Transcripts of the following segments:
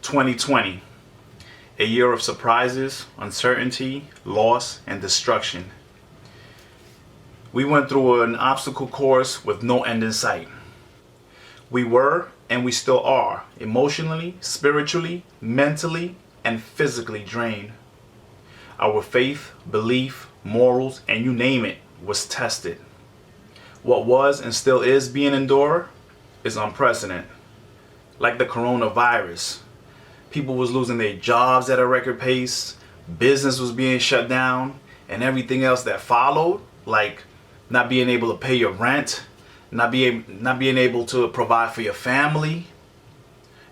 2020, a year of surprises, uncertainty, loss, and destruction. We went through an obstacle course with no end in sight. We were, and we still are, emotionally, spiritually, mentally, and physically drained. Our faith, belief, morals, and you name it, was tested. What was and still is being endured is unprecedented. Like the coronavirus, people was losing their jobs at a record pace, business was being shut down, and everything else that followed, like not being able to pay your rent, not being able to provide for your family.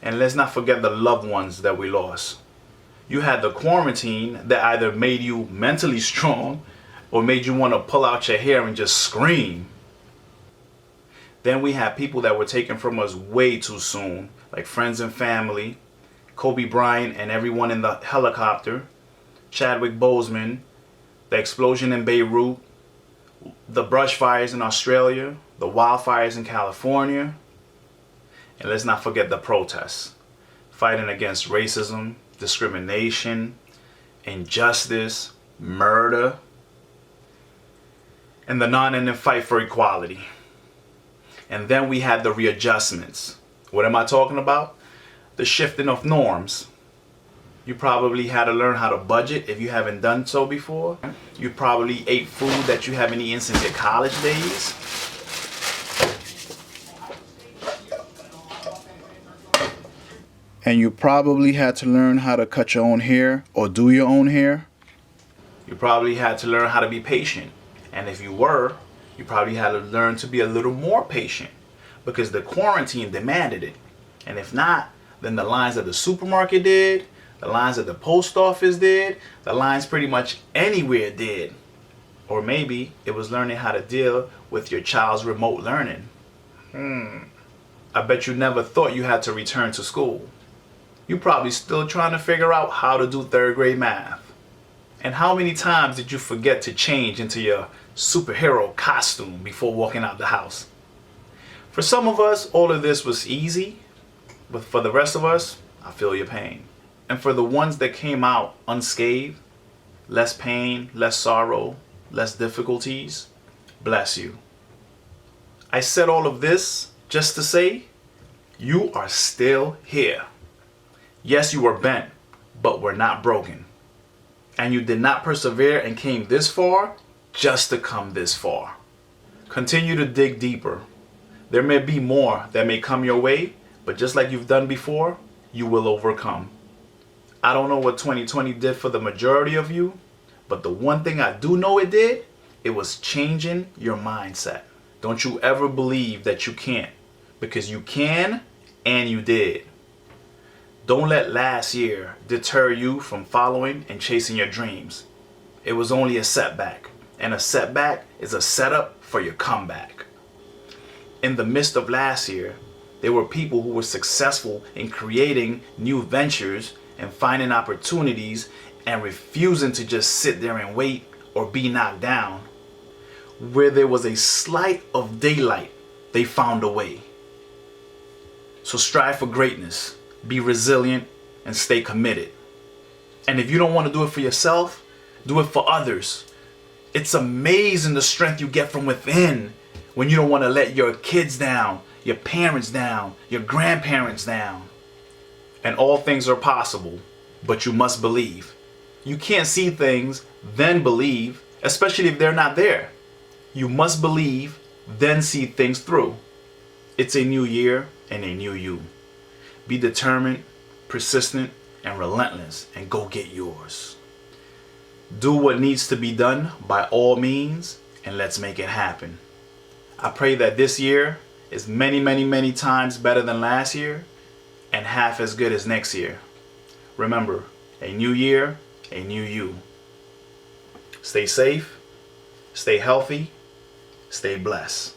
And let's not forget the loved ones that we lost. You had the quarantine that either made you mentally strong or made you want to pull out your hair and just scream. Then we had people that were taken from us way too soon, like friends and family, Kobe Bryant and everyone in the helicopter, Chadwick Boseman, the explosion in Beirut, the brush fires in Australia, the wildfires in California, and let's not forget the protests, fighting against racism, discrimination, injustice, murder, and the non-ending fight for equality. And then we had the readjustments. What am I talking about? The shifting of norms. You probably had to learn how to budget if you haven't done so before. You probably ate food that you haven't eaten since your college days. And you probably had to learn how to cut your own hair or do your own hair. You probably had to learn how to be patient. And if you were, you probably had to learn to be a little more patient because the quarantine demanded it. And if not, then the lines at the supermarket did, the lines at the post office did, the lines pretty much anywhere did. Or maybe it was learning how to deal with your child's remote learning. I bet you never thought you had to return to school. You're probably still trying to figure out how to do third grade math. And how many times did you forget to change into your superhero costume before walking out the house? For some of us, all of this was easy, but for the rest of us, I feel your pain. And for the ones that came out unscathed, less pain, less sorrow, less difficulties, bless you. I said all of this just to say, you are still here. Yes, you were bent, but we're not broken. And you did not persevere and came this far just to come this far. Continue to dig deeper. There may be more that may come your way, but just like you've done before, you will overcome. I don't know what 2020 did for the majority of you, but the one thing I do know it did, it was changing your mindset. Don't you ever believe that you can't, because you can and you did. Don't let last year deter you from following and chasing your dreams. It was only a setback, and a setback is a setup for your comeback. In the midst of last year, there were people who were successful in creating new ventures and finding opportunities and refusing to just sit there and wait or be knocked down. Where there was a slight of daylight, they found a way. So strive for greatness. Be resilient and stay committed. And if you don't want to do it for yourself, do it for others. It's amazing the strength you get from within when you don't want to let your kids down, your parents down, your grandparents down. And all things are possible, but you must believe. You can't see things, then believe, especially if they're not there. You must believe, then see things through. It's a new year and a new you. Be determined, persistent, and relentless, and go get yours. Do what needs to be done by all means, and let's make it happen. I pray that this year is many, many, many times better than last year, and half as good as next year. Remember, a new year, a new you. Stay safe, stay healthy, stay blessed.